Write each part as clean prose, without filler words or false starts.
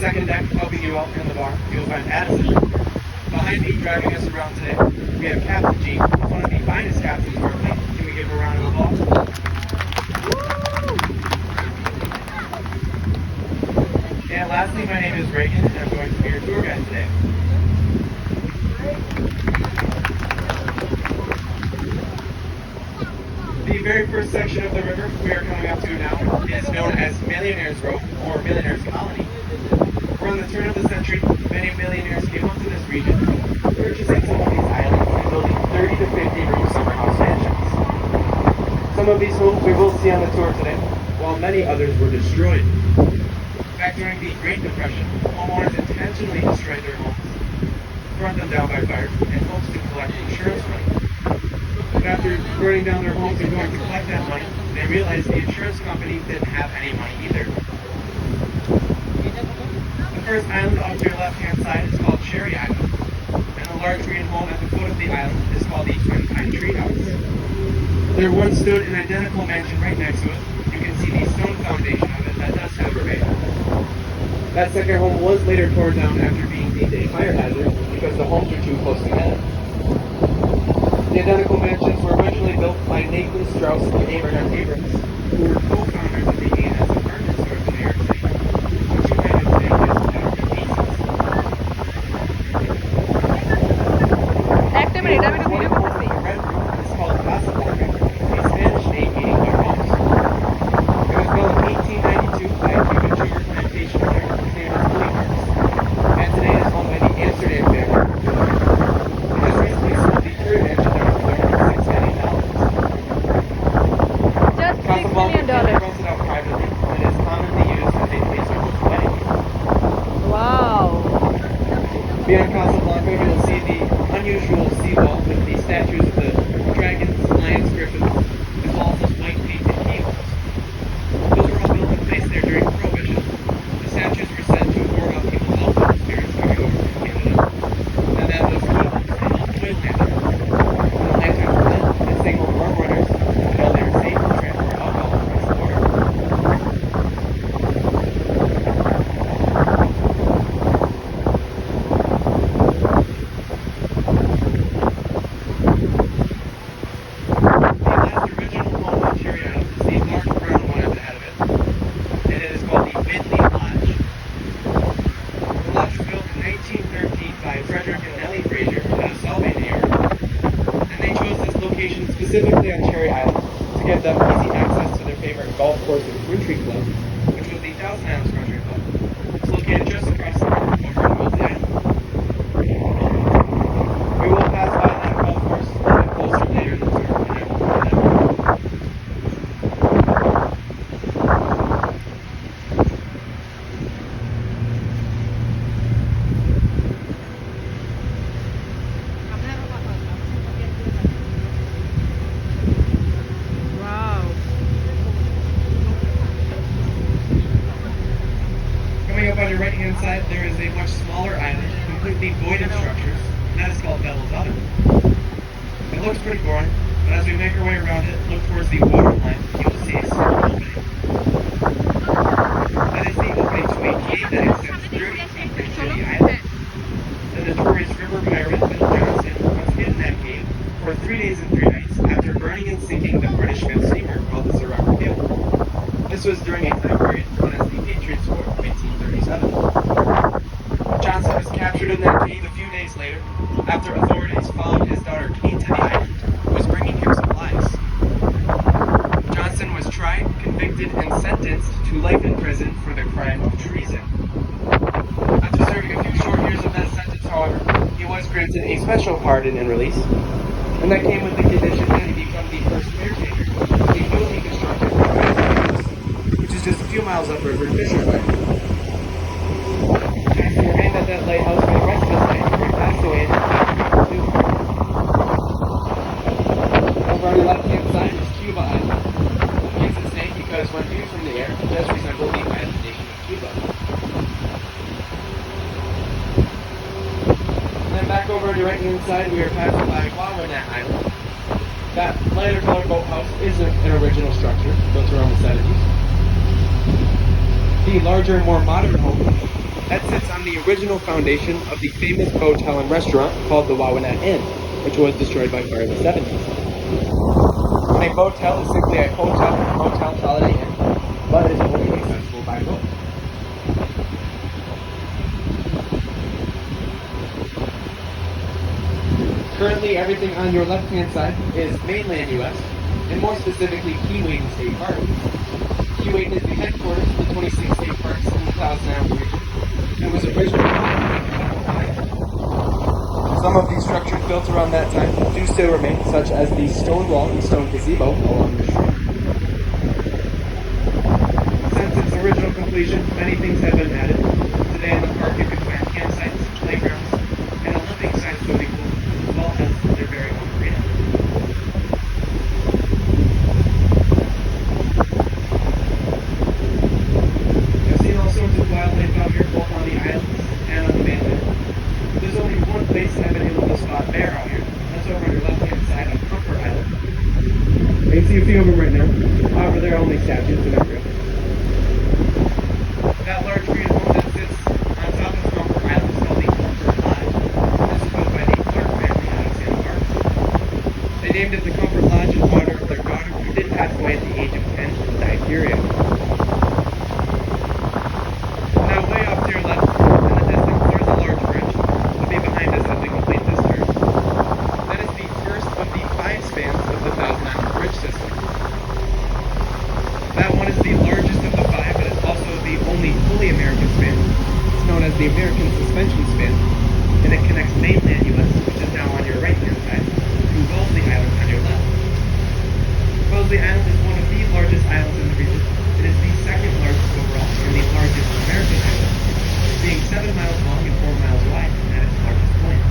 Second deck, helping you out in the bar, you'll find Addison. Behind me, driving us around today, we have Captain G, one of the finest captains of our fleet. Can we give her a round of applause? And lastly, my name is Reagan, and I'm going to be your tour guide today. The very first section of the river we are coming up to now is known as Millionaire's Row, or Millionaire's Colony. Around the turn of the century, many millionaires came up to this region, purchasing some of these islands and building 30 to 50 room summer house mansions. Some of these homes we will see on the tour today, while many others were destroyed. Back during the Great Depression, homeowners intentionally destroyed their homes, burned them down by fire, and hoped to collect insurance money. But after burning down their homes and going to collect that money, they realized the insurance company didn't have any money either. The first island off to your left-hand side is called Cherry Island, and the large green home at the foot of the island is called the Twin Pine Tree House. There once stood an identical mansion right next to it. You can see the stone foundation of it that does have a bay. That second home was later torn down after being deemed a fire hazard because the homes were too close together. The identical mansions were originally built by Nathan Strauss and Abraham Abrams, who were co-founders of the A&S department store in New York City, which you kind of think is out of pieces. একটা minute আমি একটু video করতেছি The red room is called Casablanca, a Spanish name meaning white house. It was built in 1892 by a Cuban sugar plantation owner named Policarpus, and today is owned by the Amsterdam family. It has recently sold the third engine out for $36 million. just $6 Casablanca million. is rented out privately and is commonly used as a place for weddings. Wow. Beyond Casablanca, you'll see the unusual seawall with the statues of the dragons, lions, griffins, as well as those white painted eagles. Those were all built in place there during Prohibition. The statues were said to ward off evil alcohol spirits coming over from Canada. And then those eagles, they helped oil lanterns. When the lanterns were lit, it signaled war orders to tell they were safe to transport alcohol across the border. The last original home on Cherry Island is the large brown one at the head of it, and it is called the Midley Lodge. The lodge was built in 1913 by Frederick and Nellie Fraser out of Solvay, New York, and they chose this location specifically on Cherry Island to give them easy access to their favorite golf course and country club, which was the Thousand Islands Country Club. It's located just across the river over on Wellesley Island. We will pass by that golf course a little bit closer later in the tour, and I will point it out. Wow. Coming up on your right-hand side, there is a much smaller island, completely void of structures, and that is called Devil's Island. It looks pretty boring, but as we make our way around it, look towards the waterline, you will see a small opening. That is the opening to a cave that extends 30 feet into the island. The notorious river pirate Bill Johnson was hidden in that cave for 3 days and 3 nights after burning and sinking the British Smith steamer called the Sir Robert Peel. This was during a time period known as the Patriots War of 1837. Johnson was captured in that cave a few days later after authorities followed his daughter Kate to the island, who was bringing him supplies. Johnson was tried, convicted, and sentenced to life in prison for the crime of treason. After serving a few short years of that sentence, however, he was granted a special pardon and release, and that came with the condition that he become the first caretaker of the newly constructed lighthouse, which is just a few miles upriver in Fisherville. Johnson remained at that lighthouse for the rest of his life, where he passed away in 1952. Over on the left-hand side is Cuba Island. It gets its name because when viewed from the air, it does resemble the island nation of Cuba. And then back over on your right-hand side, we are passing by Wawanat Island. That lighter colored boathouse is an original structure built around the 70s. The larger, more modern home That sits on the original foundation of the famous hotel and restaurant called the Wawanat Inn, which was destroyed by fire in the 70s. And a motel is simply a hotel, motel, holiday inn, but it is only accessible by boat. Currently, everything on your left-hand side is mainland U.S., and more specifically, Keewaydin State Park. Keewaydin is the headquarters of the 26 state parks in the Thousand Island region, and was originally some of these structures built around that time do still remain, such as the stone wall and stone gazebo along the shore. Since its original completion, many things have been added. Today in the park you can find campsites, playgrounds, and Olympic-sized swimming pool, as well as their very own marina. I've seen all sorts of wildlife out here, both on the islands and on the mainland. There's only one place I've been able to spot bear out here. That's over on your left-hand side on Comfort Island. I can see a few of them right now. However, they're only statues, they're not real. That large green home that sits on top of Comfort Island is called the Comfort Lodge. This was built by the Clark family out of Santa Barbara. They named it the Comfort Lodge in honor of their daughter, who did pass away at the age of 10 from diphtheria. Now, way off to your left, in the distance, there's a large bridge. It'll be behind us as we complete this turn. That is the first of the 5 spans of the Thousand Island Bridge system. That one is the largest of the 5, but it's also the only fully American span. It's known as the American Suspension Span, and it connects mainland U.S., which is now on your right-hand side, to Wellesley Island on your left. Wellesley Island is one of the largest islands in the region. It is the second largest overall and the largest American island, being 7 miles long and 4 miles wide at its largest point.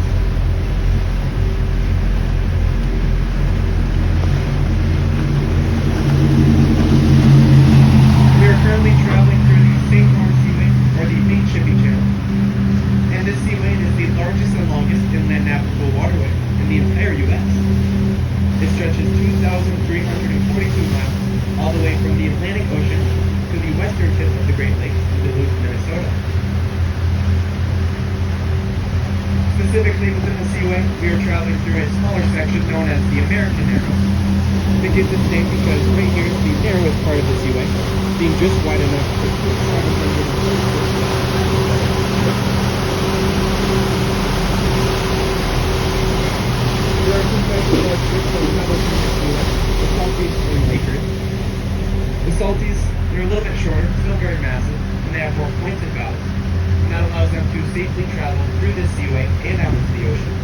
We are currently traveling through the St. Lawrence Seaway, or the Main Shipping Channel. And this seaway is the largest and longest inland navigable waterway in the entire U.S. It stretches 2,342 miles, all the way from the Atlantic Ocean to the western tip of the Great Lakes in Duluth, Minnesota. Specifically within the seaway, we are traveling through a smaller section known as the American Narrow. It gets its name because right here is the narrowest part of the seaway, being just wide enough for 730. There are two types of oysters that we have within the seaway, the salties and lakers. The salties, they're a little bit shorter, still very massive, and they have more pointed bows, and that allows them to safely travel through this seaway and out into the ocean.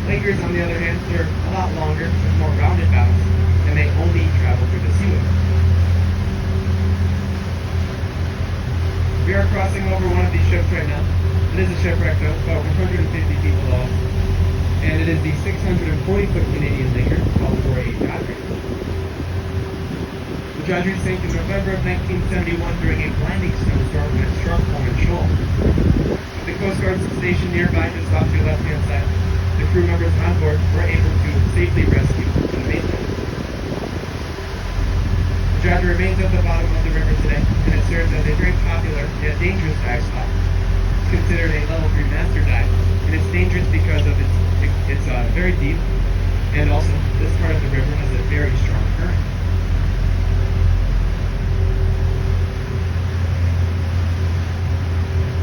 Lakers, on the other hand, they're a lot longer, with more rounded bows, and they only travel through the seaway. We are crossing over one of these ships right now. It is a shipwreck though, about 150 feet below us, and it is the 640-foot Canadian liner called 4A Joddrey. The Joddrey sank in November of 1971 during a blinding snowstorm when it struck Pullman Shoal. The Coast Guard stationed nearby, just off to your left-hand side, the crew members on board were able to safely rescue the mainland. The Joddrey remains at the bottom of the river today, and it serves as a very popular yet dangerous dive spot. It's considered a level 3 master dive, and it's dangerous because of it's very deep, and also this part of the river has a very strong current.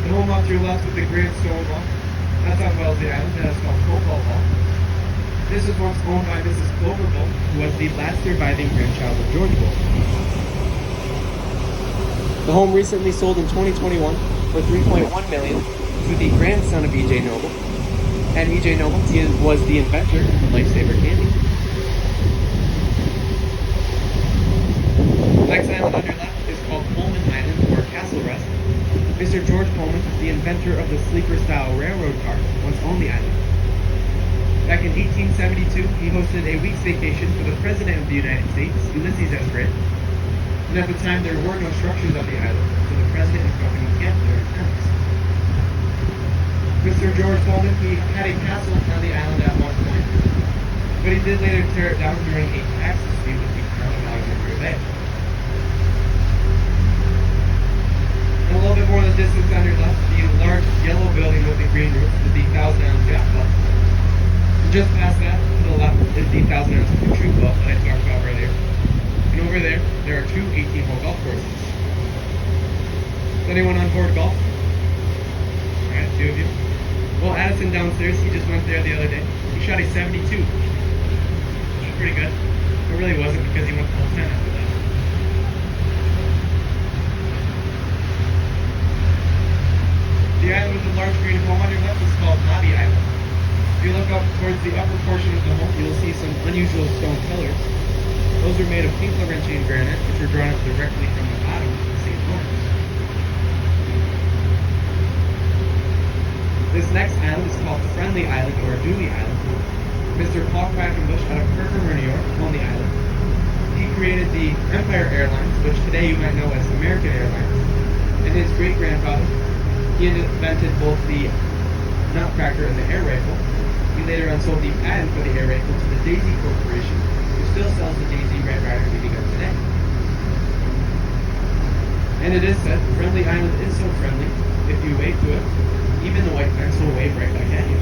The home off to your left with the Grand Stone Wall, that's on Wellesley Island, that is called Cobalt Hall. This was once owned by Mrs. Clover Bull, who was the last surviving grandchild of George Bull. The home recently sold in 2021 for $3.1 million to the grandson of E.J. Noble, and E.J. Noble was the inventor of Lifesaver Candy. The next island on your left is called Pullman Island, or Castle Rest. Mr. George Pullman, the inventor of the sleeper-style railroad car, once owned the island. Back in 1872, he hosted a week's vacation for the President of the United States, Ulysses S. Grant. And at the time, there were no structures on the island, so the President and company camped there in tents. Mr. George Pullman, he had a castle on the island at one point, but he did later tear it down during a tax dispute with the Crown of Alexandria Bay. And a little bit more of the distance on your left, the anyone on board golf? Alright, 2 of you. Well, Addison downstairs, he just went there the other day. He shot a 72. Which is pretty good. It really wasn't because he went full 10 after that. The island with the large green home on your left is called Nobby Island. If you look up towards the upper portion of the home, you'll see some unusual stone pillars. Those are made of pink Laurentian granite, which were drawn up directly from the bottom of the St. Lawrence. This next island is called Friendly Island or Dewey Island. Mr. Paul Quackenbush out of Herkimer, New York, owned the island. He created the Empire Airlines, which today you might know as American Airlines. And his great-grandfather, he invented both the nutcracker and the air rifle. He later on sold the patent for the air rifle to the Daisy Corporation, who still sells the Daisy Red Ryder BB gun today. And it is said, Friendly Island is so friendly, if you wave to it, even the white fence will wave right back at you.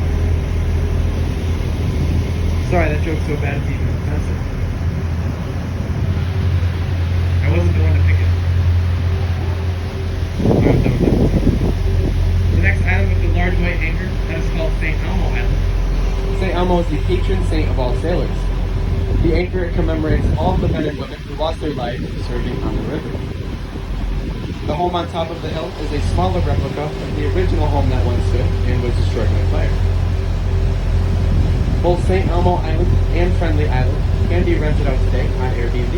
Sorry, that joke's so bad it's even offensive. I wasn't the one to pick it. I'm done with that. The next island with the large white anchor, that is called St. Elmo Island. St. Elmo is the patron saint of all sailors. The anchor commemorates all of the men and women who lost their lives serving on the river. The home on top of the hill is a smaller replica of the original home that once stood and was destroyed by fire. Both St. Elmo Island and Friendly Island can be rented out today on Airbnb.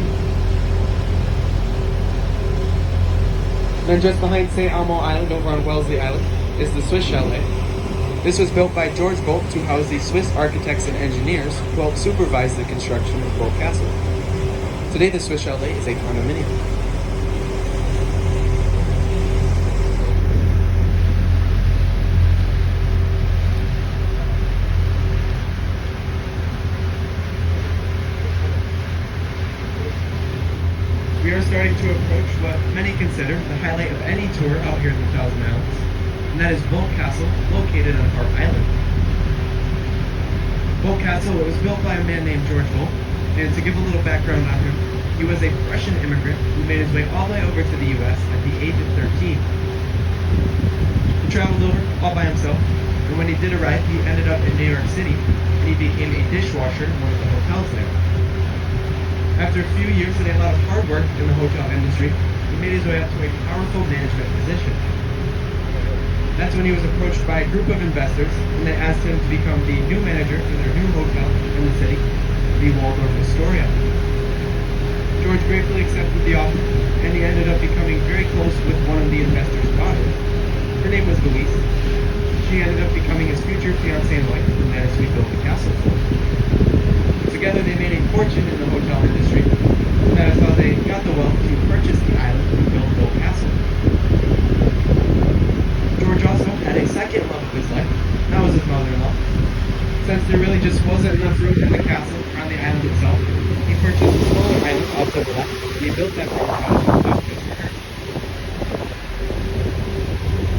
Then just behind St. Elmo Island over on Wellesley Island is the Swiss Chalet. This was built by George Bolt to house the Swiss architects and engineers who helped supervise the construction of Bolt Castle. Today the Swiss Chalet is a condominium. We are starting to approach what many consider the highlight of any tour out here in the Thousand Islands, and that is Bolt Castle, located on Hart Island. Bolt Castle was built by a man named George Bolt, and to give a little background on him, he was a Prussian immigrant who made his way all the way over to the U.S. at the age of 13. He traveled over all by himself, and when he did arrive, he ended up in New York City, and he became a dishwasher in one of the hotels there. After a few years and a lot of hard work in the hotel industry, he made his way up to a powerful management position. That's when he was approached by a group of investors, and they asked him to become the new manager for their new hotel in the city, the Waldorf Astoria. George gratefully accepted the offer, and he ended up becoming very close with one of the investors' daughters. Her name was Louise. She ended up becoming his future fiancée and wife, and that is who he built the castle for. Together they made a fortune in the hotel industry, and that is how they got the wealth to purchase the island and build Bolt Castle. George also had a second love of his life, and that was his mother-in-law. Since there really just wasn't enough room in the castle or on the island itself, he purchased a smaller island off to the left, and he built that from house just for her.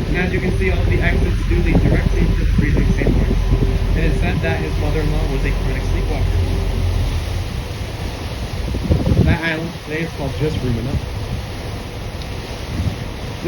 And as you can see, all of the exits do lead directly to the freezing St. Lawrence. It is said that his mother-in-law was a chronic sleepwalker. That island today is called just Room Enough.